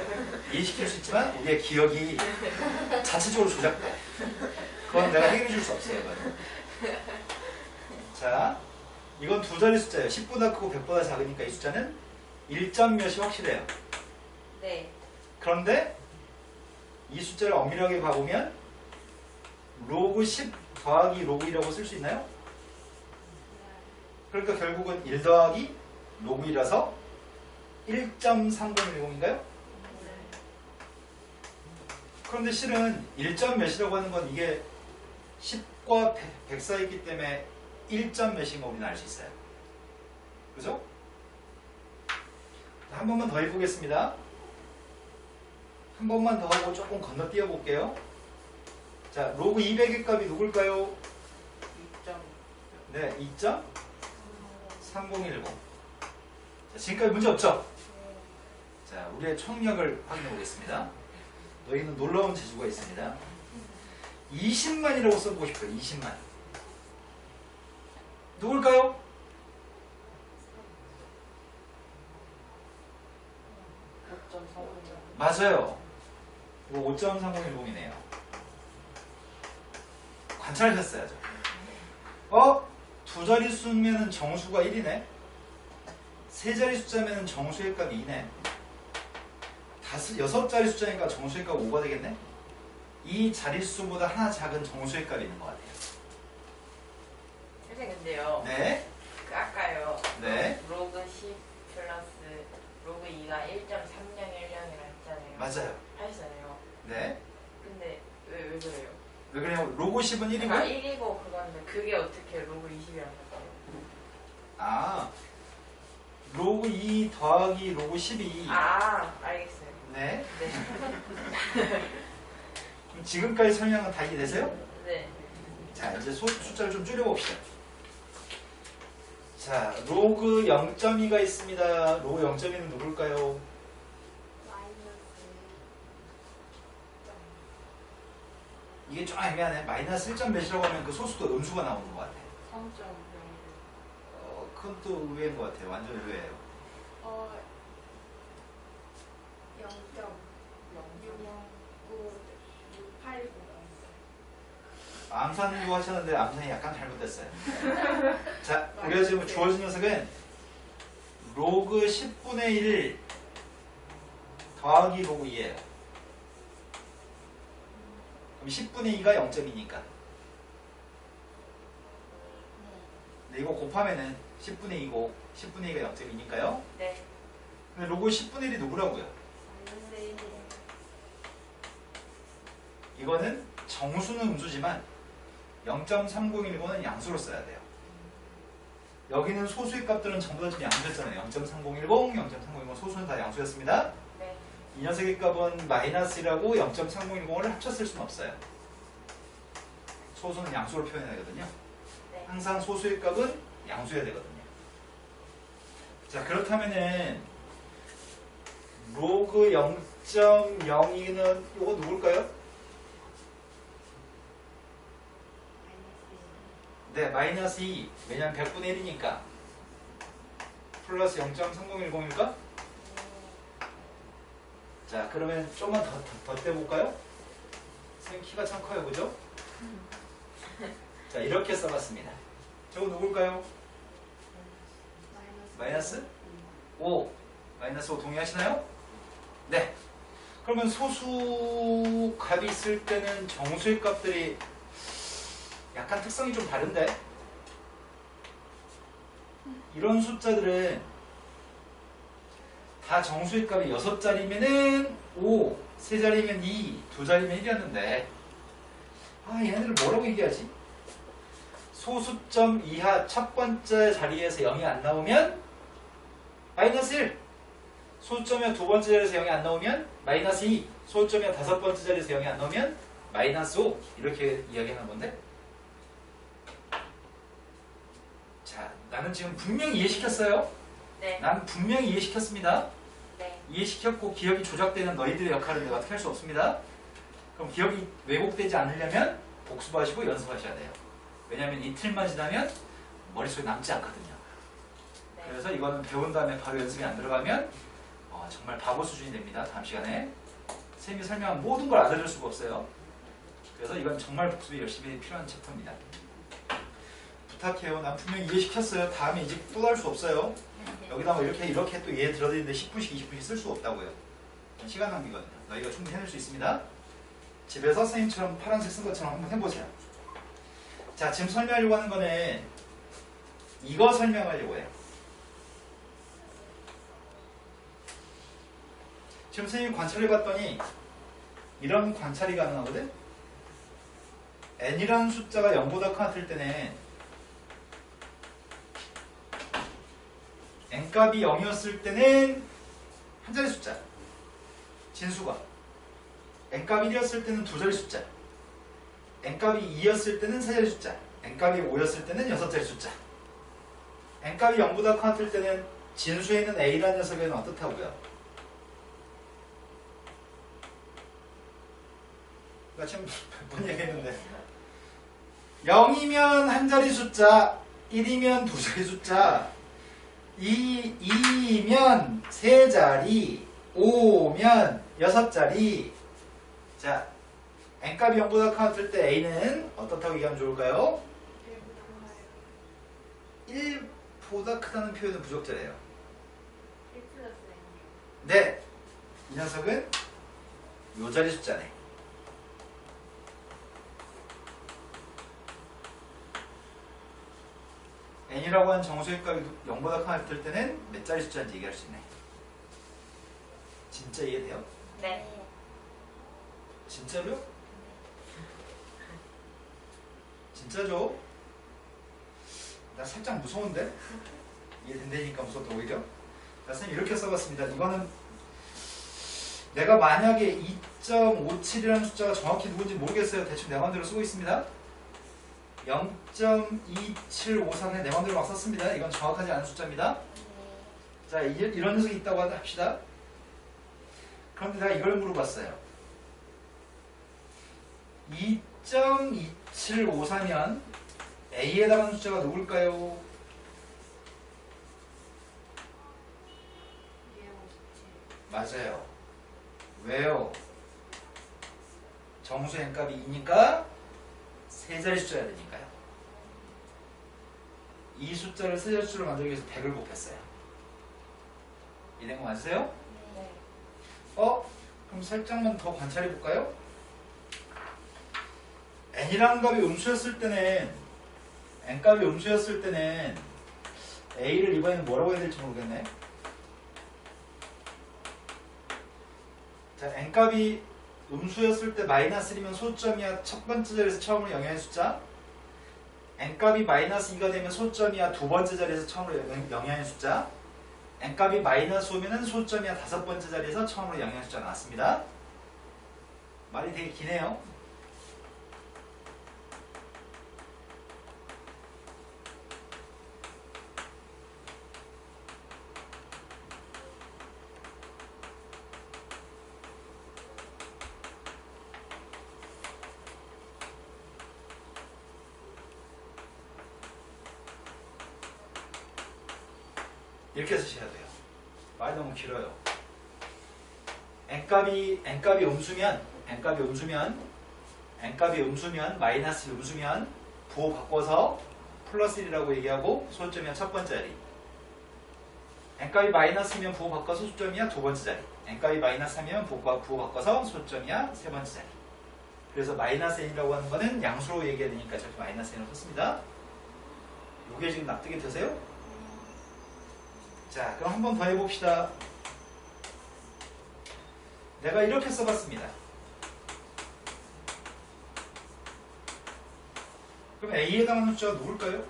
이해시킬 수 있지만 우리의 기억이 자체적으로 조작돼. 그건 내가 해결해 줄 수 없어요. 그건. 자, 이건 두 자리 숫자예요. 10보다 크고 100보다 작으니까 이 숫자는 1점 몇이 확실해요. 네. 그런데 이 숫자를 엄밀하게 봐보면 로그 10 더하기 로그 2라고 쓸 수 있나요? 그러니까 결국은 1 더하기 로그 2라서 1.3010인가요? 그런데 실은 1점 몇이라고 하는 건 이게 10과 100 사이이기 때문에 1점 몇인 거 우리는 알 수 있어요. 그죠? 한 번만 더 해보겠습니다. 한 번만 더 하고 조금 건너뛰어 볼게요. 자, 로그 200의 값이 누굴까요? 2점. 네, 2.3010. 자, 지금까지 문제 없죠? 자, 우리의 총력을 확인해 보겠습니다. 너희는 놀라운 재주가 있습니다. 20만이라고 써보고 싶어요. 20만. 누굴까요? 맞아요. 이거 5.3010이네요. 관찰하셨어야죠. 두 자리 수면 정수가 1이네. 세 자리 숫자면 정수의 값이 2네. 여섯 자리 숫자니까 정수의 값 5가 되겠네. 이 자릿수보다 하나 작은 정수의 값이 있는 것 같아요. 선생님 근데요. 네. 그 아까요. 네. 로그 10 플러스 로그 2가 1.3010이라 했잖아요. 맞아요. 하셨잖아요. 네. 근데 왜 그래요? 왜 그래요? 로그 10은 1이고? 그러니까 1이고 그건데 그게 어떻게 로그 20이랑 같아요? 아, 로그 2 더하기 로그 12. 알겠어요. 네. 네. 그럼 지금까지 설명은 다 이해되세요? 네. 자, 이제 숫자를 좀 줄여봅시다. 자, 로그 0.2가 있습니다. 로그 0.2는 누굴까요? 이게 좀 애매하네. 마이너스 1점 몇이라고 하면 그 소수도 음수가 나오는 것 같아. 3.0. 그건 또 의외인 것 같아요. 완전 의외예요. 0.06980 암산도 하셨는데 암산이 약간 잘못됐어요. 자, 우리가 지금 주어진 녀석은 로그 10분의 1 더하기 로그 2예요. 그럼 10분의 2가 0.2니까. 근데 이거 곱하면은 10분의 2고 10분의 2가 0.2니까요. 네. 근데 로그 10분의 1이 누구라고요? 마이너스 1. 이거는 정수는 음수지만 0.3010은 양수로 써야 돼요. 여기는 소수의 값들은 전부 다 지금 양수였잖아요. 0.3010, 0.3010 소수는 다 양수였습니다. 네. 이 녀석의 값은 마이너스라고 0.3010을 합쳤을 수는 없어요. 소수는 양수로 표현해야 되거든요. 네. 항상 소수의 값은 양수여야 되거든요. 자, 그렇다면은 로그 0.02는 이거 누굴까요? 네, 마이너스 2. 왜냐면 100분의 1이니까. 플러스 0.3010일까? 자, 그러면 좀만 더 떼볼까요? 선생님 키가 참 커요, 그죠? 자, 이렇게 써봤습니다. 저거 누굴까요? 마이너스 5. 마이너스 5 동의하시나요? 네. 그러면 소수 값이 있을 때는 정수의 값들이 약간 특성이 좀 다른데? 이런 숫자들은 다 정수의 값이 6자리면은 5, 3자리면 2, 2자리면 1이었는데 얘네들을 뭐라고 얘기하지? 소수점 이하 첫 번째 자리에서 0이 안 나오면 마이너스 1, 소수점이야 두 번째 자리에서 0이 안 나오면 마이너스 2, 소수점이야 다섯 번째 자리에서 0이 안 나오면 마이너스 5 이렇게 이야기하는 건데, 자, 나는 지금 분명히 이해시켰어요. 네. 난 분명히 이해시켰습니다. 네. 이해시켰고 기억이 조작되는 너희들의 역할은 내가 어떻게 할 수 없습니다. 그럼 기억이 왜곡되지 않으려면 복습하시고 연습하셔야 돼요. 왜냐하면 이틀만 지나면 머릿속에 남지 않거든요. 네. 그래서 이거는 배운 다음에 바로 연습이 안 들어가면 정말 바보 수준이 됩니다. 다음 시간에 선생님이 설명한 모든 걸 알려줄 수가 없어요. 그래서 이건 정말 복습이 열심히 필요한 챕터입니다. 부탁해요. 난 분명히 이해시켰어요. 다음에 이제 또 다를 수 없어요. 여기다 뭐 이렇게 또 이해 들어드리는데 10분씩 20분씩 쓸 수 없다고요. 시간 낭비거든요. 너희가 충분히 해낼 수 있습니다. 집에서 선생님처럼 파란색 쓴 것처럼 한번 해보세요. 자, 지금 설명하려고 하는 거는 이거 설명하려고 해요. 지금 선생님이 관찰해봤더니 이런 관찰이 가능하거든? n이라는 숫자가 0보다 같을 때는 n값이 0이었을 때는 한 자리 숫자, 진수가. n값이 1이었을 때는 두 자리 숫자, n값이 2였을 때는 세 자리 숫자, n값이 5였을 때는 여섯 자리 숫자. n값이 0보다 같을 때는 진수에 있는 a라는 녀석에는 어떻다고요? 나 지금 몇 번 얘기했는데 0이면 한 자리 숫자, 1이면 두 자리 숫자, 2면 세 자리, 5면 여섯 자리. 자, n값이 0보다 같을 때 a는 어떻다고 얘기하면 좋을까요? 1보다 크다는 표현은 부적절해요. 1 플러스 N. 네, 이 녀석은 요 자리 숫자네. n이라고 하는 정수의 값이 0보다 같을 때는 몇 자리 숫자인지 얘기할 수 있네. 진짜 이해돼요? 네. 진짜로요? 진짜죠? 나 살짝 무서운데? 이해된다니까 무섭다 오히려. 자, 선생님 이렇게 써봤습니다. 이거는 내가 만약에 2.57이라는 숫자가 정확히 누군지 모르겠어요. 대충 내 마음대로 쓰고 있습니다. 0.2754는 내 마음대로 막 썼습니다. 이건 정확하지 않은 숫자입니다. 자, 이런 녀석이 있다고 합시다. 그런데 내가 이걸 물어봤어요. 2.2754면 A에 해당하는 숫자가 누굴까요? 맞아요. 왜요? 정수 n값이 2니까 세 자리 숫자여야 되니까요. 이 숫자를 세 자리 숫자로 만들기 위해서 100을 곱했어요. 이해된 거 맞으세요? 네. 그럼 살짝만 더 관찰해 볼까요? n이라는 값이 음수였을 때는 n값이 음수였을 때는 a를 이번에는 뭐라고 해야 될지 모르겠네. 자, n값이 음수였을 때 마이너스 1이면 소점이야 첫 번째 자리에서 처음으로 영향의 숫자. n값이 마이너스 2가 되면 소점이야 두 번째 자리에서 처음으로 영향의 숫자. n값이 마이너스 5면은 소점이야 다섯 번째 자리에서 처음으로 영향의 숫자 나왔습니다. 말이 되게 기네요. 이렇게 쓰셔야 돼요. 말이 너무 길어요. n값이 음수면 마이너스 음수면 부호 바꿔서 플러스 1이라고 얘기하고 소점이야 첫 번째 자리. n값이 마이너스면 부호 바꿔서 소점이야 두 번째 자리. n값이 마이너스 3이면 부호 바꿔서 소점이야 세 번째 자리. 그래서 마이너스 n이라고 하는 거는 양수로 얘기해야 되니까 저렇게 마이너스 n을 썼습니다. 이게 지금 납득이 되세요? 자, 그럼 한 번 더 해봅시다. 내가 이렇게 써봤습니다. 그럼 A에 해당하는 숫자가 누굴까요?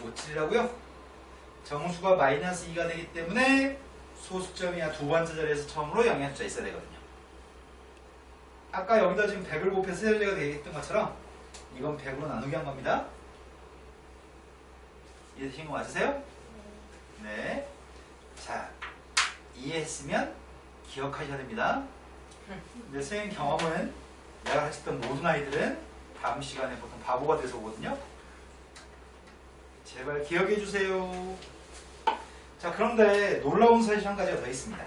(0.0257이라고요) 정수가 마이너스 2가 되기 때문에 소수점이야 두 번째 자리에서 처음으로 영향숫자 있어야 되거든요. 아까 여기다 지금 100을 곱해서 세 자리가 되겠던 것처럼 이건 100으로 나누기 한 겁니다. 이해되신 거 맞으세요? 네. 자, 이해했으면 기억하셔야 됩니다. 근데 선생님 경험은 내가 가르쳤던 모든 아이들은 다음 시간에 보통 바보가 돼서 오거든요. 제발 기억해 주세요. 자, 그런데 놀라운 사실이 한 가지가 더 있습니다.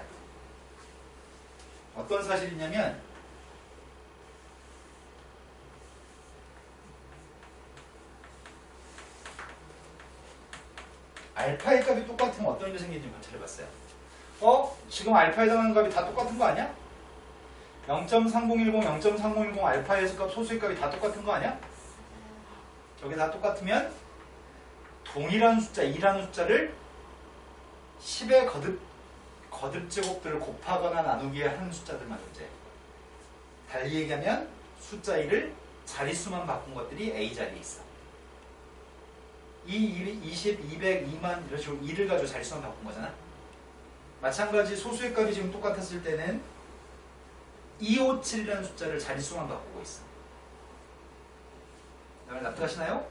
어떤 사실이냐면 알파의 값이 똑같으면 어떤 일이 생기는지 관찰해봤어요. 지금 알파에 해당하는 값이 다 똑같은 거 아니야? 0.3010, 0.3010 알파의 값, 소수의 값이 다 똑같은 거 아니야? 저게 다 똑같으면 동일한 숫자, 2라는 숫자를 10의 거듭제곱들을 곱하거나 나누기 하는 숫자들만 존재해. 달리 얘기하면 숫자 1을 자릿수만 바꾼 것들이 A 자리에 있어. 20, 200, 2만 이런 식으로 2를 가지고 자릿수만 바꾼 거잖아. 마찬가지 소수의 값이 지금 똑같았을 때는 257이라는 숫자를 자릿수만 바꾸고 있어. 다음에 납득하시나요?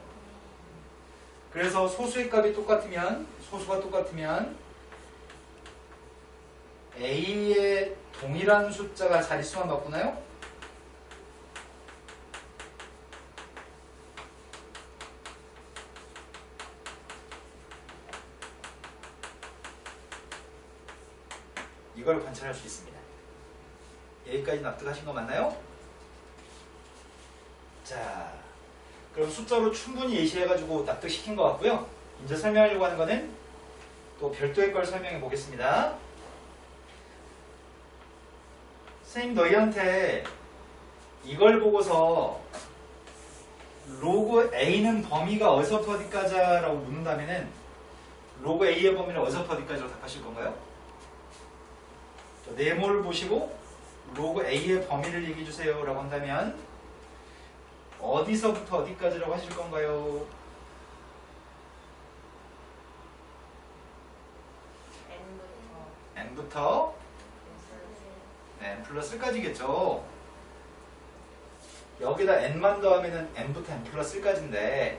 그래서 소수의 값이 똑같으면, 소수가 똑같으면 A의 동일한 숫자가 자릿수만 바꾸나요? 이걸 관찰할 수 있습니다. 여기까지 납득하신 거 맞나요? 자, 그럼 숫자로 충분히 예시해가지고 납득시킨 것 같고요. 이제 설명하려고 하는 거는 또 별도의 걸 설명해 보겠습니다. 선생님 너희한테 이걸 보고서 로그 A는 범위가 어디서부터 어디까지라고 묻는다면은 로그 A의 범위는 어디서부터 어디까지로 답하실 건가요? 네모를 보시고 로그 A의 범위를 얘기해 주세요 라고 한다면 어디서부터 어디까지라고 하실 건가요? n부터 n 플러스 1까지겠죠. 여기다 n만 더하면 n부터 n 플러스 1까지인데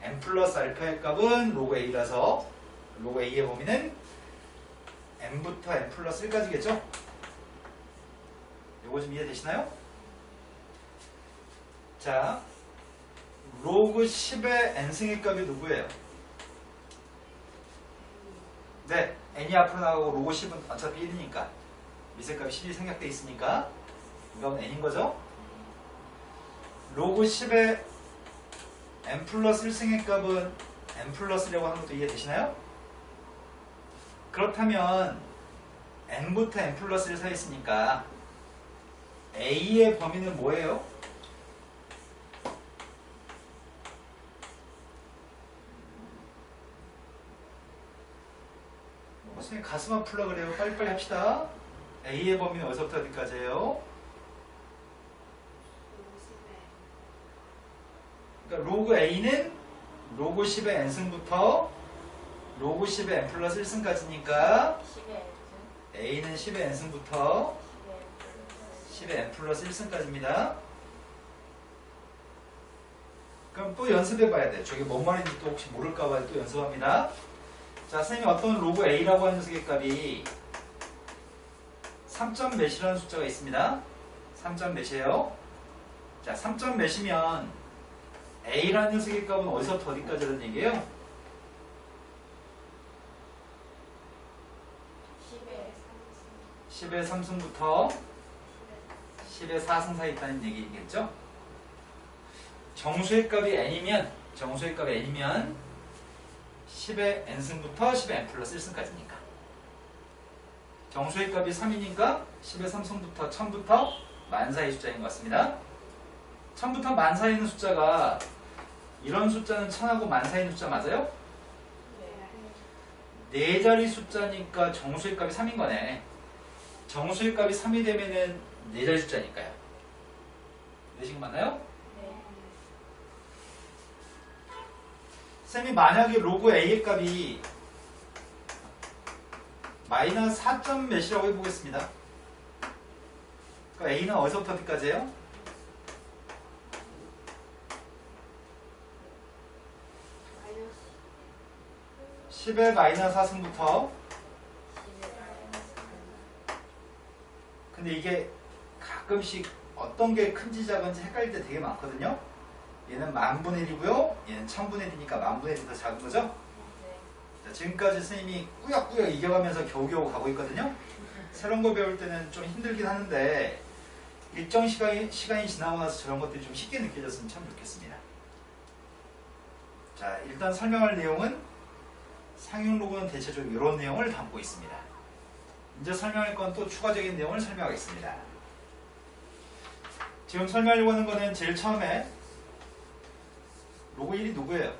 n 플러스 알파의 값은 로그 a라서 로그 a의 범위는 n부터 n 플러스 1까지겠죠. 요거 좀 이해되시나요? 자, 로그 10의 n승의 값이 누구예요? 네, n이 앞으로 나가고 로그 10은 어차피 1이니까 미세값이 10이 생략되어 있으니까 이건 n인 거죠? 로그 10의 n 플러스 1승의 값은 n 플러스라고 하는 것도 이해되시나요? 그렇다면 n부터 n 플러스 1 사이 있으니까 a의 범위는 뭐예요? 선생님 가슴 아플라 그래요. 빨리빨리 합시다. a의 범위는 어디서부터 어디까지예요? 그러니까 로그 a는 로그 10의 n승부터 로그 10의 n 플러스 1승까지니까 10의 a는 10의 n승부터 10의 n 플러스 1승까지입니다. 그럼 또 연습해 봐야 돼. 저게 뭔 말인지 또 혹시 모를까봐 또 연습합니다. 자, 선생님이 어떤 로그 a라고 하는 녀석의 값이 3점 몇이라는 숫자가 있습니다. 3점 몇이에요? 자, 3점 몇이면 a라는 녀석의 값은 어디서부터 어디까지라는 얘기예요? 10의 3승부터 10의 4승 사이 있다는 얘기겠죠? 정수의 값이 n이면 10의 n승부터 10의 n 플러스 1승까지니까 정수의 값이 3이니까 10의 3승부터 1000부터 만 사이 숫자인 것 같습니다. 1000부터 만 사이 있는 숫자가 이런 숫자는 1000하고 만 사이 있는 숫자 맞아요? 네 자리 숫자니까 정수의 값이 3인 거네. 정수의 값이 3이 되면은 네 자리 숫자니까요. 내식 맞나요? 쌤이 만약에 로그 a의 값이 마이너스 4점 몇이라고 해보겠습니다. 그러니까 a는 어디서부터 어디까지예요? 마이너스 10의 마이너스 4승부터. 근데 이게 가끔씩 어떤 게 큰지 작은지 헷갈릴 때 되게 많거든요. 얘는 만분의 1이고요. 얘는 천분의 1이니까 만분의 1이 더 작은 거죠? 자, 지금까지 선생님이 꾸역꾸역 이겨가면서 겨우겨우 가고 있거든요. 새로운 거 배울 때는 좀 힘들긴 하는데 일정 시간이 지나고 나서 저런 것들이 좀 쉽게 느껴졌으면 참 좋겠습니다. 자, 일단 설명할 내용은 상용 로그는 대체적으로 이런 내용을 담고 있습니다. 이제 설명할 건 또 추가적인 내용을 설명하겠습니다. 지금 설명하려고 하는 거는 제일 처음에 로그 1이 누구예요?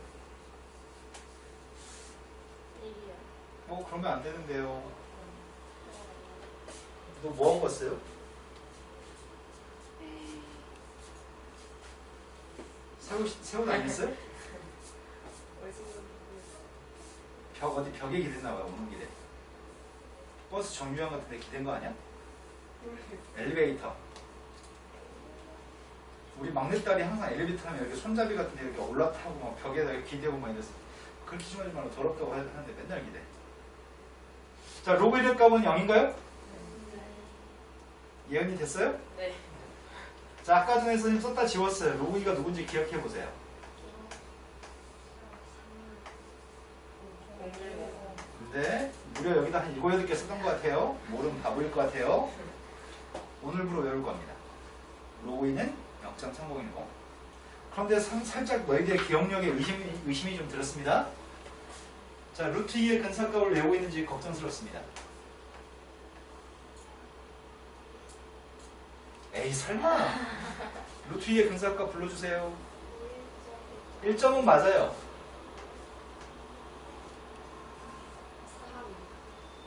1이요. 그러면 안 되는데요. 너 뭐 하고 왔어요? 새우 다녔어요? 어디 벽에 기댔나 봐요. 오는 길에. 버스 정류장 같은 데 기댄 거 아니야? 엘리베이터. 우리 막내딸이 항상 엘리베이터 하면 이렇게 손잡이 같은 데 이렇게 올라타고 막 벽에다 기대고 막 이랬어. 그렇게 좀 하지 말고 더럽다고 하는데 맨날 기대. 자, 로그 1의 값은 0인가요? 예언이 됐어요? 네. 자, 아까 전에 선생님 썼다 지웠어요. 로그 2가 누군지 기억해 보세요. 근데 무려 여기다 한 7, 8개 썼던 것 같아요. 모르면 바보일 것 같아요. 오늘부로 외울 겁니다. 로그 2는 0.3010. 그런데 살짝 너희들의 기억력에 의심이 좀 들었습니다. 자, 루트 2의 근사값을 외우고 있는지 걱정스럽습니다. 에이, 설마. 루트 2의 근사값 불러주세요. 1점은 맞아요.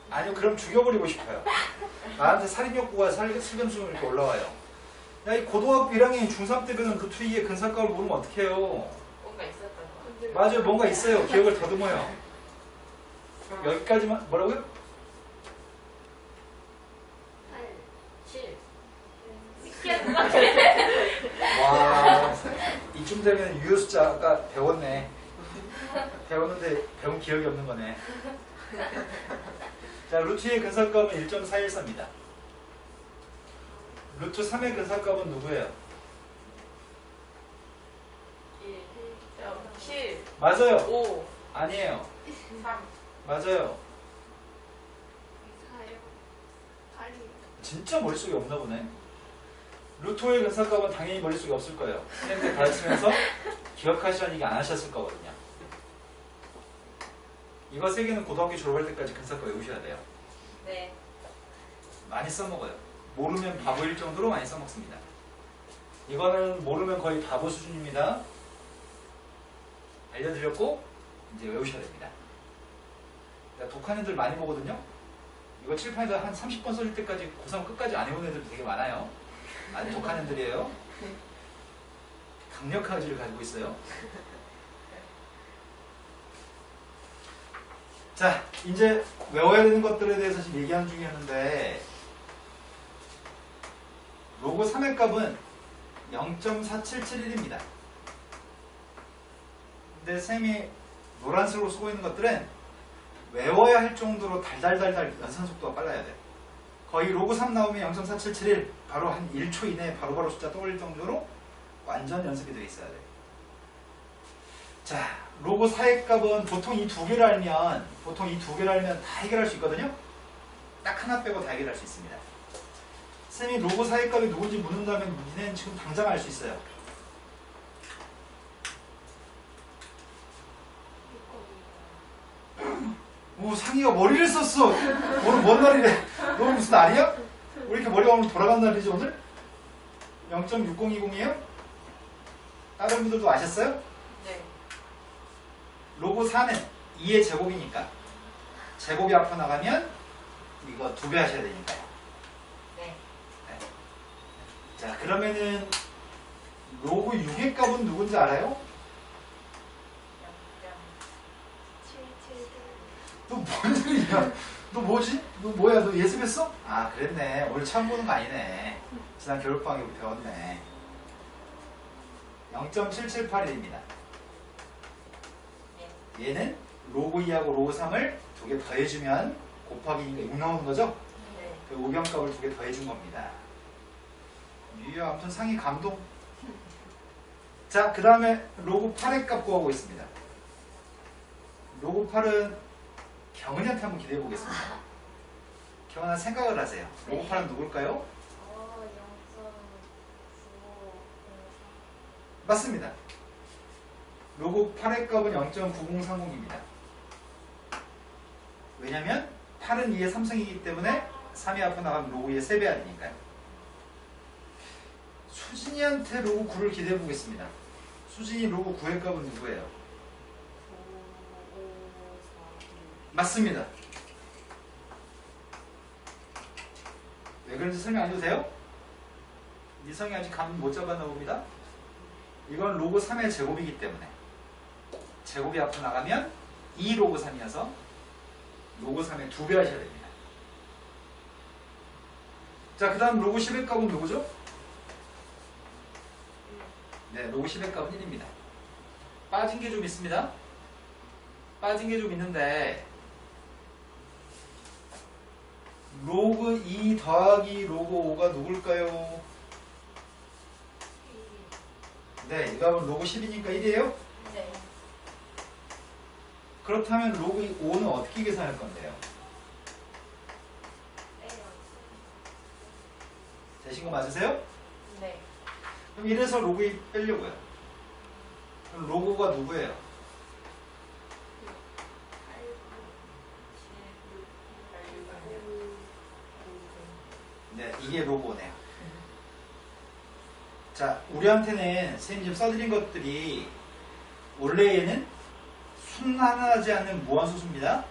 아니요, 그럼 죽여버리고 싶어요. 나한테 살인욕구가 슬금슬금 이렇게 올라와요. 야, 이 고등학교 1학년이 중3 때 배우는 루트 2의 근사값을 모르면 어떡해요. 뭔가 있었던 거. 맞아요, 뭔가 있어요. 기억을 더듬어요. 여기까지만, 뭐라고요? 8, 7. 와, 이쯤 되면 유효 숫자 아까 배웠네. 배웠는데 배운 기억이 없는 거네. 자, 루트 2의 근사값은 1.414입니다. 루트 3의 근사값은 누구예요? 맞아요. 5, 아니에요. 3. 맞아요. 4요. 8이요. 진짜 머릿속에 없나 보네. 루트 5의 근사값은 당연히 머릿속에 없을 거예요. 선생님들 가르치면서 기억하시라는 얘기 안 하셨을 거거든요. 이거 세 개는 고등학교 졸업할 때까지 근사값 외우셔야 돼요. 네. 많이 써먹어요. 모르면 바보일 정도로 많이 써먹습니다. 이거는 모르면 거의 바보 수준입니다. 알려드렸고 이제 외우셔야 됩니다. 독한 애들 많이 보거든요. 이거 칠판에다 한 30번 써줄 때까지 고3 끝까지 안 해온 애들 되게 많아요. 많이 독한 애들이에요. 강력한 의지를 가지고 있어요. 자, 이제 외워야 되는 것들에 대해서 지금 얘기하는 중이었는데 로고 3의 값은 0.4771입니다. 근데 쌤이 노란색으로 쓰고 있는 것들은 외워야 할 정도로 달달달달 연산 속도가 빨라야 돼. 거의 로고 3 나오면 0.4771 바로 한 1초 이내에 바로바로 숫자 떠올릴 정도로 완전 연습이 되어 있어야 돼. 자, 로고 4의 값은 보통 이 두 개를 알면 다 해결할 수 있거든요. 딱 하나 빼고 다 해결할 수 있습니다. 쌤이 로고 4의 값이 누군지 묻는다면 니네는 지금 당장 알 수 있어요. 오, 상희가 머리를 썼어. 오늘 뭔 날이래? 너 무슨 날이야? 왜 이렇게 머리가 오늘 돌아간 날이지 오늘? 0.6020이에요? 다른 분들도 아셨어요? 네. 로고 4는 2의 제곱이니까 제곱이 앞으로 나가면 이거 2배 하셔야 되니까요. 네. 네. 자, 그러면은 로고 6의 값은 누군지 알아요? 777. 너 뭔 일이야? 너 뭐지? 너 뭐야? 너 예습했어? 아, 그랬네. 오늘 처음 보는 거 아니네. 지난 겨울방학에 배웠네. 0.778입니다. 얘는 로고 2하고 로고 3을 두 개 더해주면 곱하기니까 6 나오는 거죠? 네. 그 오경값을 두 개 더해준 겁니다. 유효, 아무튼 상위 감동. 자, 그 다음에 로고 8의 값 구하고 있습니다. 로고 8은 경은이한테 한번 기대해 보겠습니다. 경은아, 생각을 하세요. 로고 8은 누굴까요? 0.9503. 맞습니다. 로고 8의 값은 0.9030입니다. 왜냐면 8은 2의 3승이기 때문에 3이 앞으로 나가면 로고 2의 3배 아니니까요. 수진이한테 로고 9를 기대해 보겠습니다. 수진이 로고 9의 값은 누구예요? 9554. 맞습니다. 왜 그런지 설명 안 해도 돼요? 미성이 아직 감 못 잡았나 봅니다. 이건 로고 3의 제곱이기 때문에 제곱이 앞으로 나가면 2 로고 3이어서 로고 3의 2배 하셔야 됩니다. 자, 그 다음 로고 10의 값은 누구죠? 네, 로고 10의 값은 1입니다. 빠진 게 좀 있습니다. 빠진 게 좀 있는데 로그 2 더하기 로고 5가 누굴까요? 네, 이 값은 로고 10이니까 1이에요? 네. 그렇다면 로그 5는 어떻게 계산할 건데요? 되신 거 맞으세요? 네. 그럼 이래서 로그 2 빼려고요. 그럼 로고가 누구예요? 네, 이게 로고네요. 자, 우리한테는 선생님 지금 써드린 것들이 원래 얘는 순환하지 않는 무한소수입니다.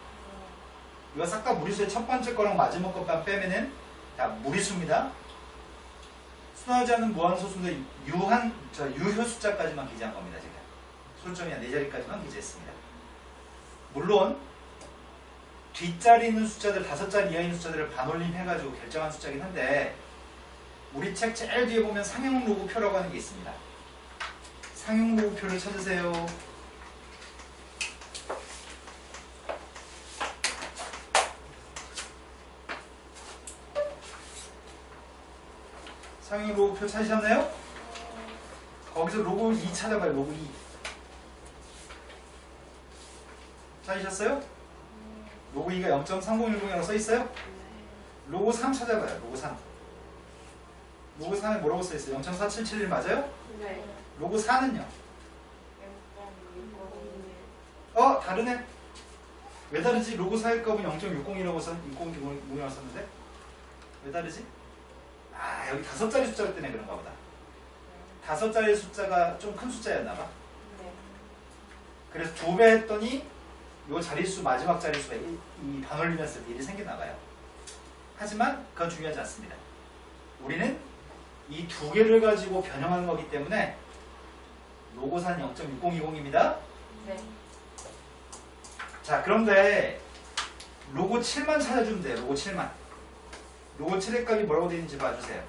이거 싹 다 무리수의 첫 번째 거랑 마지막 것만 빼면은 다 무리수입니다. 순환하지 않는 무한소수인데 유효 숫자까지만 기재한 겁니다. 제가 솔점이 한 4자리까지만 기재했습니다. 물론 뒷자리 있는 숫자들, 5자리 이하 있는 숫자들을 반올림 해가지고 결정한 숫자긴 한데 우리 책 제일 뒤에 보면 상용 로그표라고 하는 게 있습니다. 상용 로그표를 찾으세요. 상용 로그표 찾으셨나요? 거기서 로고 2 찾아봐요. 로고 2. 찾으셨어요? 로그 2가 0.3010이라고 써있어요? 로그 3 찾아봐요. 로그 3. 로그 3에 뭐라고 써있어요? 0.4771 맞아요? 네. 로그 4는요? 다르네. 왜 다르지? 로그 4의 값은 0.60이라고 6010이라고 썼는데 왜 다르지? 여기 5자리 숫자가 때문에 그런가 보다. 5자리 숫자가 좀 큰 숫자였나봐. 네. 그래서 2배 했더니 요 자릿수 마지막 자릿수가 이 반올리면서 일이 생겨나봐요. 하지만 그건 중요하지 않습니다. 우리는 이 두 개를 가지고 변형하는 거기 때문에 로고산 0.6020입니다. 네. 자, 그런데 로고 7만 찾아주면 돼요. 로고 7만. 로고 7의 값이 뭐라고 되어 있는지 봐주세요.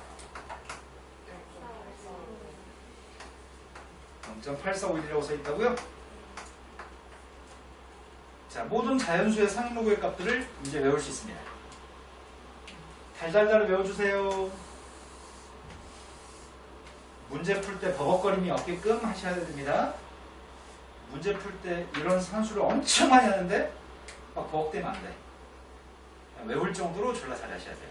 0.8451이라고 써있다고요? 자, 모든 자연수의 상위 로고의 값들을 이제 외울 수 있습니다. 달달달 외워주세요. 문제 풀 때 버벅거림이 없게끔 하셔야 됩니다. 문제 풀 때 이런 산수를 엄청 많이 하는데 막 버벅대면 안 돼. 외울 정도로 졸라 잘하셔야 돼요.